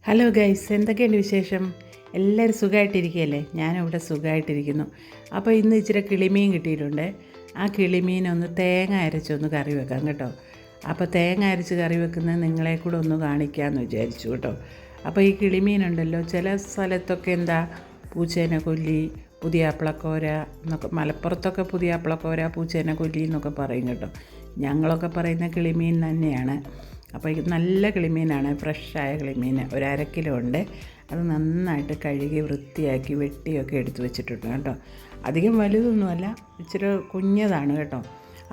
Hello guys, എന്തൊക്കെയുണ്ട് വിശേഷം? എല്ലാവരും സുഖമായിട്ടിരിക്കുകയല്ലേ? ഞാനിവിടെ സുഖമായിട്ടിരിക്കുന്നു. അപ്പോൾ ഇന്ന് ഇച്ചിരി കിളിമീൻ കിട്ടിയിട്ടുണ്ട്. ആ കിളിമീനൊന്ന് തേങ്ങ അരച്ചൊന്ന് കറി വെക്കാം കേട്ടോ. അപ്പോൾ തേങ്ങ അരച്ച് കറി വെക്കുന്നത് നിങ്ങളെ കൂടെ ഒന്ന് കാണിക്കാമെന്ന് വിചാരിച്ചു കേട്ടോ. അപ്പോൾ ഈ കിളിമീനുണ്ടല്ലോ, ചില സ്ഥലത്തൊക്കെ എന്താ പൂച്ചേനെ കൊല്ലി, പുതിയാപ്പിളക്കോര എന്നൊക്കെ, മലപ്പുറത്തൊക്കെ പുതിയാപ്പിളക്കോര, പൂച്ചേനെ കൊല്ലി എന്നൊക്കെ പറയും കേട്ടോ. ഞങ്ങളൊക്കെ പറയുന്ന കിളിമീൻ തന്നെയാണ്. അപ്പോൾ ഇത് നല്ല കിളിമീനാണ്, ഫ്രഷായ കിളിമീൻ. ഒരു 1/2 കിലോ ഉണ്ട്. അത് നന്നായിട്ട് കഴുകി വൃത്തിയാക്കി വെട്ടിയൊക്കെ എടുത്ത് വെച്ചിട്ടുണ്ട് കേട്ടോ. അധികം വലുതൊന്നുമല്ല, ഇച്ചിരി കുഞ്ഞതാണ് കേട്ടോ.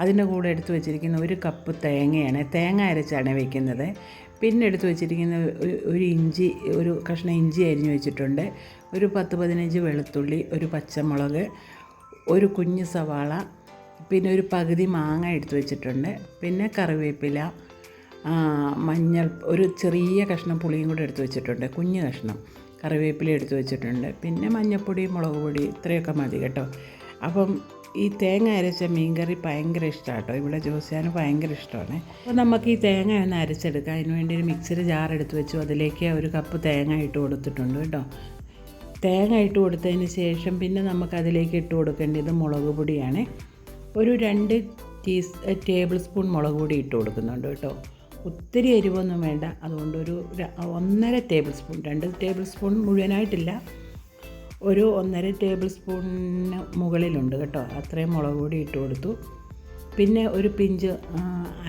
അതിൻ്റെ കൂടെ എടുത്ത് വെച്ചിരിക്കുന്ന 1 കപ്പ് തേങ്ങയാണ്. തേങ്ങ അരച്ചാണ് വയ്ക്കുന്നത്. പിന്നെ എടുത്ത് വെച്ചിരിക്കുന്ന ഒരു ഇഞ്ചി, ഒരു കഷ്ണം ഇഞ്ചി അരിഞ്ഞ് വെച്ചിട്ടുണ്ട്. ഒരു 10-15 വെളുത്തുള്ളി, ഒരു പച്ചമുളക്, ഒരു കുഞ്ഞ് സവാള, പിന്നെ ഒരു പകുതി മാങ്ങ എടുത്ത് വെച്ചിട്ടുണ്ട്. പിന്നെ കറിവേപ്പില, മഞ്ഞൾ, ഒരു ചെറിയ കഷ്ണം പുളിയും കൂടെ എടുത്ത് വെച്ചിട്ടുണ്ട്, കുഞ്ഞ് കഷ്ണം കറിവേപ്പില എടുത്ത് വെച്ചിട്ടുണ്ട്. പിന്നെ മഞ്ഞൾപ്പൊടി, മുളക് പൊടി, ഇത്രയൊക്കെ മതി കേട്ടോ. അപ്പം ഈ തേങ്ങ അരച്ച മീൻകറി ഭയങ്കര ഇഷ്ടമാണ് കേട്ടോ. ഇവിടെ ജോസിയാന് ഭയങ്കര ഇഷ്ടമാണ്. അപ്പോൾ നമുക്ക് ഈ തേങ്ങ ഒന്ന് അരച്ചെടുക്കാം. അതിന് വേണ്ടി ഒരു മിക്സിയുടെ ജാർ എടുത്ത് വെച്ചു. അതിലേക്ക് 1 കപ്പ് തേങ്ങ ഇട്ട് കൊടുത്തിട്ടുണ്ട് കേട്ടോ. തേങ്ങ ഇട്ട് കൊടുത്തതിന് ശേഷം പിന്നെ നമുക്കതിലേക്ക് ഇട്ട് കൊടുക്കേണ്ടത് മുളക് പൊടിയാണ്. ഒരു 2 ടേബിൾ സ്പൂൺ മുളക് പൊടി ഇട്ട് കൊടുക്കുന്നുണ്ട് കേട്ടോ. ഒത്തിരി എരിവൊന്നും വേണ്ട. അതുകൊണ്ട് ഒരു 1.5 ടേബിൾ സ്പൂൺ, 2 ടേബിൾ സ്പൂൺ മുഴുവനായിട്ടില്ല, ഒരു 1.5 ടേബിൾ സ്പൂണിന് മുകളിലുണ്ട് കേട്ടോ. അത്രയും മുളക് പൊടി ഇട്ട് കൊടുത്തു. പിന്നെ ഒരു പിഞ്ച്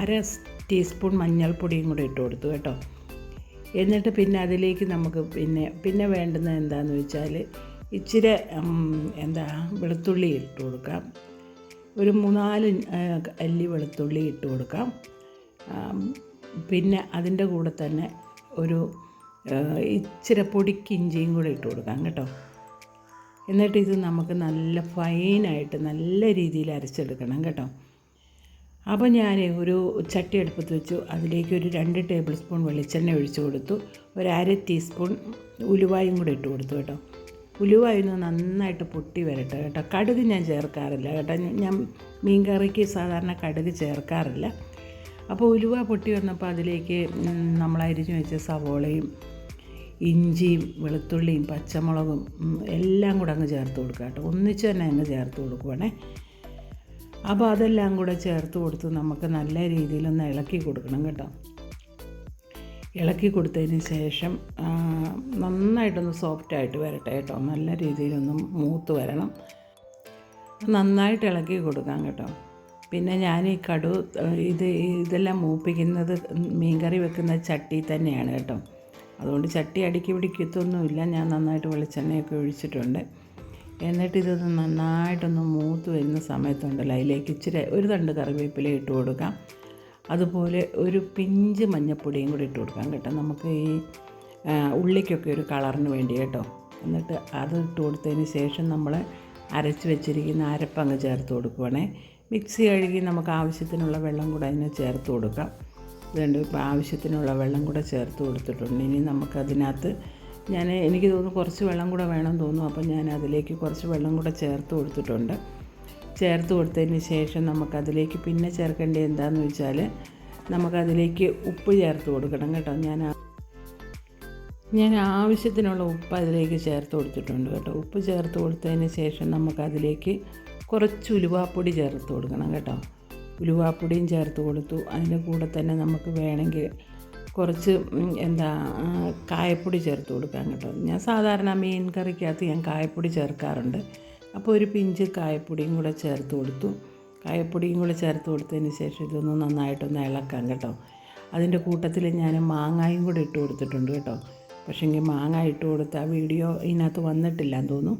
1/2 ടീസ്പൂൺ മഞ്ഞൾപ്പൊടിയും കൂടി ഇട്ട് കൊടുത്തു കേട്ടോ. എന്നിട്ട് പിന്നെ അതിലേക്ക് നമുക്ക് പിന്നെ വേണ്ടുന്നത് എന്താണെന്ന് വെച്ചാൽ ഇച്ചിരി വെളുത്തുള്ളി ഇട്ട് കൊടുക്കാം. ഒരു 3-4 അല്ലി വെളുത്തുള്ളി ഇട്ട് കൊടുക്കാം. പിന്നെ അതിൻ്റെ കൂടെ തന്നെ ഒരു ഇച്ചിരി പൊടിക്ക് ഇഞ്ചിയും കൂടെ ഇട്ട് കൊടുക്കാം കേട്ടോ. എന്നിട്ട് ഇത് നമുക്ക് നല്ല ഫൈനായിട്ട് നല്ല രീതിയിൽ അരച്ചെടുക്കണം കേട്ടോ. അപ്പോൾ ഞാൻ ഒരു ചട്ടി അടുപ്പത്ത് വെച്ചു. അതിലേക്ക് ഒരു 2 ടേബിൾ സ്പൂൺ വെളിച്ചെണ്ണ ഒഴിച്ച് കൊടുത്തു. ഒരു 1/2 ടീസ്പൂൺ ഉലുവായും കൂടെ ഇട്ട് കൊടുത്തു കേട്ടോ. ഉലുവായൊന്ന് നന്നായിട്ട് പൊട്ടി വരട്ടെ കേട്ടോ. കടുക് ഞാൻ ചേർക്കാറില്ല കേട്ടോ. ഞാൻ മീൻ കറിക്ക് സാധാരണ കടുക് ചേർക്കാറില്ല. അപ്പോൾ ഉലുവ പൊട്ടി വന്നപ്പോൾ അതിലേക്ക് നമ്മൾ അരിഞ്ഞു വെച്ച സവോളയും ഇഞ്ചിയും വെളുത്തുള്ളിയും പച്ചമുളകും എല്ലാം കൂടെ അങ്ങ് ചേർത്ത് കൊടുക്കുക കേട്ടോ. ഒന്നിച്ച് തന്നെ അങ്ങ് ചേർത്ത് കൊടുക്കുവാണേ. അപ്പോൾ അതെല്ലാം കൂടെ ചേർത്ത് കൊടുത്ത് നമുക്ക് നല്ല രീതിയിലൊന്ന് ഇളക്കി കൊടുക്കണം കേട്ടോ. ഇളക്കി കൊടുത്തതിന് ശേഷം നന്നായിട്ടൊന്ന് സോഫ്റ്റായിട്ട് വരട്ടെ കേട്ടോ. നല്ല രീതിയിലൊന്ന് മൂത്ത് വരണം. നന്നായിട്ട് ഇളക്കി കൊടുക്കാം കേട്ടോ. പിന്നെ ഞാൻ ഈ ഇതെല്ലാം മൂപ്പിക്കുന്നത് മീൻകറി വെക്കുന്ന ചട്ടി തന്നെയാണ് കേട്ടോ. അതുകൊണ്ട് ചട്ടി അടുക്കി പിടിക്കത്തൊന്നുമില്ല. ഞാൻ നന്നായിട്ട് വെളിച്ചെണ്ണയൊക്കെ ഒഴിച്ചിട്ടുണ്ട്. എന്നിട്ട് ഇതൊന്ന് നന്നായിട്ടൊന്ന് മൂത്ത് വരുന്ന സമയത്തുണ്ടല്ലോ, അതിലേക്ക് ഇച്ചിരി ഒരു തണ്ട് കറിവേപ്പില ഇട്ട് കൊടുക്കാം. അതുപോലെ ഒരു പിഞ്ച് മഞ്ഞൾപ്പൊടിയും കൂടി ഇട്ട് കൊടുക്കാം കേട്ടോ. നമുക്ക് ഈ ഉള്ളിക്കൊക്കെ ഒരു കളറിന് വേണ്ടി കേട്ടോ. എന്നിട്ട് അത് ഇട്ട് കൊടുത്തതിന് ശേഷം നമ്മൾ അരച്ച് വെച്ചിരിക്കുന്ന അരപ്പങ്ങ് ചേർത്ത് കൊടുക്കുവാണേ. മിക്സി കഴുകി നമുക്ക് ആവശ്യത്തിനുള്ള വെള്ളം കൂടെ അതിന് ചേർത്ത് കൊടുക്കാം. ഇതുകൊണ്ട് ഇപ്പോൾ ആവശ്യത്തിനുള്ള വെള്ളം കൂടെ ചേർത്ത് കൊടുത്തിട്ടുണ്ട്. ഇനി നമുക്കതിനകത്ത് എനിക്ക് തോന്നുന്നു കുറച്ച് വെള്ളം കൂടെ വേണം തോന്നുന്നു. അപ്പം ഞാൻ അതിലേക്ക് കുറച്ച് വെള്ളം കൂടെ ചേർത്ത് കൊടുത്തിട്ടുണ്ട്. ചേർത്ത് കൊടുത്തതിന് ശേഷം നമുക്കതിലേക്ക് പിന്നെ ചേർക്കേണ്ടത് എന്താണെന്ന് വെച്ചാൽ നമുക്കതിലേക്ക് ഉപ്പ് ചേർത്ത് കൊടുക്കണം കേട്ടോ. ഞാൻ ആവശ്യത്തിനുള്ള ഉപ്പ് അതിലേക്ക് ചേർത്ത് കൊടുത്തിട്ടുണ്ട് കേട്ടോ. ഉപ്പ് ചേർത്ത് കൊടുത്തതിന് ശേഷം നമുക്കതിലേക്ക് കുറച്ച് ഉലുവാപ്പൊടി ചേർത്ത് കൊടുക്കണം കേട്ടോ. ഉലുവാപ്പൊടിയും ചേർത്ത് കൊടുത്തു. അതിൻ്റെ കൂടെ തന്നെ നമുക്ക് വേണമെങ്കിൽ കുറച്ച് കായപ്പൊടി ചേർത്ത് കൊടുക്കാം കേട്ടോ. ഞാൻ സാധാരണ മീൻ കറിക്കകത്ത് ഞാൻ കായപ്പൊടി ചേർക്കാറുണ്ട്. അപ്പോൾ ഒരു പിഞ്ച് കായപ്പൊടിയും കൂടെ ചേർത്ത് കൊടുത്തു. കായപ്പൊടിയും കൂടെ ചേർത്ത് കൊടുത്തതിന് ശേഷം ഇതൊന്ന് നന്നായിട്ടൊന്ന് ഇളക്കാം കേട്ടോ. അതിൻ്റെ കൂട്ടത്തിൽ ഞാൻ മാങ്ങായും കൂടെ ഇട്ട് കൊടുത്തിട്ടുണ്ട് കേട്ടോ. പക്ഷേങ്കിൽ മാങ്ങ ഇട്ട് കൊടുത്ത ആ വീഡിയോ ഇതിനകത്ത് വന്നിട്ടില്ല എന്ന് തോന്നുന്നു.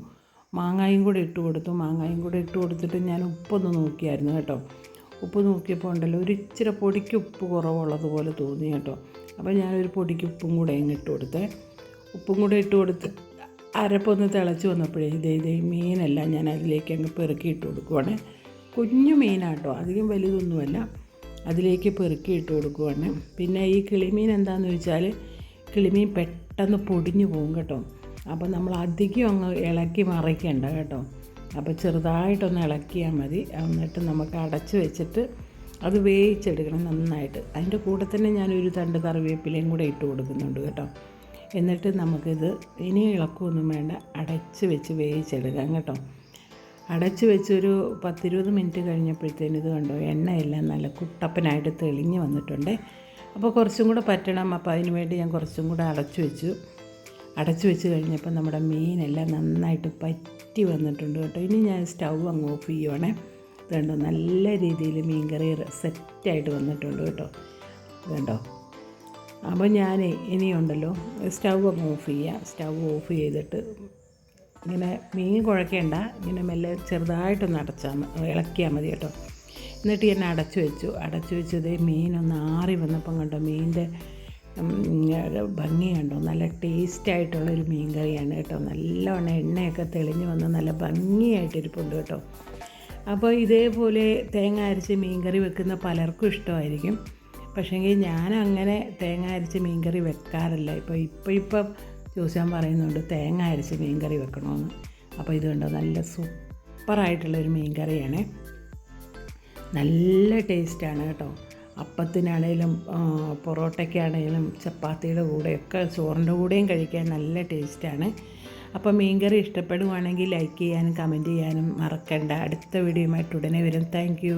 മാങ്ങായും കൂടെ ഇട്ട് കൊടുത്തു. മാങ്ങായും കൂടെ ഇട്ട് കൊടുത്തിട്ട് ഞാൻ ഉപ്പൊന്ന് നോക്കിയായിരുന്നു കേട്ടോ. ഉപ്പ് നോക്കിയപ്പോൾ ഉണ്ടല്ലോ, ഒരു ഇച്ചിരി പൊടിക്ക് ഉപ്പ് കുറവുള്ളതുപോലെ തോന്നി കേട്ടോ. അപ്പോൾ ഞാനൊരു പൊടിക്ക് ഉപ്പും കൂടെ ഇട്ട് കൊടുത്തേ. ഉപ്പും കൂടെ ഇട്ട് കൊടുത്ത് അരപ്പൊന്ന് തിളച്ച് വന്നപ്പോഴേ ഇതേ മീനെല്ലാം ഞാൻ അതിലേക്ക് അങ്ങ് പെറുക്കി ഇട്ട് കൊടുക്കുവാണ്. കുഞ്ഞു മീനാട്ടോ, അധികം വലുതൊന്നുമല്ല. അതിലേക്ക് പെറുക്കി ഇട്ട് കൊടുക്കുവാണ്. പിന്നെ ഈ കിളിമീൻ എന്താണെന്ന് വെച്ചാൽ കിളിമീൻ പെട്ടെന്ന് പൊടിഞ്ഞു പോകും കേട്ടോ. അപ്പോൾ നമ്മൾ അധികം അങ്ങ് ഇളക്കി മറിക്കണ്ട കേട്ടോ. അപ്പോൾ ചെറുതായിട്ടൊന്ന് ഇളക്കിയാൽ മതി. എന്നിട്ട് നമുക്ക് അടച്ച് വെച്ചിട്ട് അത് വേവിച്ചെടുക്കണം നന്നായിട്ട്. അതിൻ്റെ കൂടെ തന്നെ ഞാനൊരു തണ്ട് കറിവേപ്പിലയും കൂടെ ഇട്ട് കൊടുക്കുന്നുണ്ട് കേട്ടോ. എന്നിട്ട് നമുക്കിത് ഇനി ഇളക്കുകയൊന്നും വേണ്ട, അടച്ച് വെച്ച് വേവിച്ചെടുക്കാം കേട്ടോ. അടച്ച് വെച്ചൊരു 10-20 മിനിറ്റ് കഴിഞ്ഞപ്പോഴത്തേന് ഇത് കണ്ടോ, എണ്ണയെല്ലാം നല്ല കുട്ടപ്പനായിട്ട് തെളിഞ്ഞ് വന്നിട്ടുണ്ട്. അപ്പോൾ കുറച്ചും കൂടെ പറ്റണം. അപ്പോൾ അതിന് വേണ്ടി ഞാൻ കുറച്ചും കൂടെ അടച്ചു വെച്ച് കഴിഞ്ഞപ്പോൾ നമ്മുടെ മീനെല്ലാം നന്നായിട്ട് പറ്റി വന്നിട്ടുണ്ട് കേട്ടോ. ഇനി ഞാൻ സ്റ്റൗ അങ്ങ് ഓഫ് ചെയ്യുവാണേ. ഇതുണ്ടോ, നല്ല രീതിയിൽ മീൻകറി സെറ്റായിട്ട് വന്നിട്ടുണ്ട് കേട്ടോ. ഇതുണ്ടോ. അപ്പോൾ ഞാൻ ഇനിയുണ്ടല്ലോ സ്റ്റൗ അങ്ങ് ഓഫ് ചെയ്യാം. സ്റ്റൗ ഓഫ് ചെയ്തിട്ട് ഇങ്ങനെ മീൻ കുഴക്കേണ്ട, ഇങ്ങനെ മെല്ലെ ചെറുതായിട്ടൊന്ന് ഇളക്കിയാൽ മതി കേട്ടോ. എന്നിട്ട് ഞാൻ അടച്ചു വെച്ചത് മീനൊന്ന് ആറി വന്നപ്പം കണ്ടോ, മീനിൻ്റെ ഭംഗി കണ്ടോ, നല്ല ടേസ്റ്റായിട്ടുള്ളൊരു മീൻ കറിയാണ് കേട്ടോ. നല്ലവണ്ണം എണ്ണയൊക്കെ തെളിഞ്ഞ് വന്ന് നല്ല ഭംഗിയായിട്ടിരിപ്പുണ്ട് കേട്ടോ. അപ്പോൾ ഇതേപോലെ തേങ്ങ അരച്ച് മീൻ കറി വെക്കുന്ന പലർക്കും ഇഷ്ടമായിരിക്കും. പക്ഷേങ്കിൽ ഞാൻ അങ്ങനെ തേങ്ങ അരച്ച് മീൻ കറി വെക്കാറില്ല. ഇപ്പം ചോദിച്ചാൽ പറയുന്നുണ്ട് തേങ്ങ അരച്ച് മീൻ കറി വെക്കണമെന്ന്. അപ്പോൾ ഇത് കണ്ടോ, നല്ല സൂപ്പറായിട്ടുള്ളൊരു മീൻ കറിയാണ്. നല്ല ടേസ്റ്റാണ് കേട്ടോ. അപ്പത്തിനാണേലും പൊറോട്ടയ്ക്കാണേലും ചപ്പാത്തിയുടെ കൂടെയൊക്കെ ചോറിൻ്റെ കൂടെയും കഴിക്കാൻ നല്ല ടേസ്റ്റാണ്. അപ്പോൾ മീൻകറി ഇഷ്ടപ്പെടുവാണെങ്കിൽ ലൈക്ക് ചെയ്യാനും കമൻറ്റ് ചെയ്യാനും മറക്കണ്ട. അടുത്ത വീഡിയോയുമായിട്ട് ഉടനെ വരും. Thank you.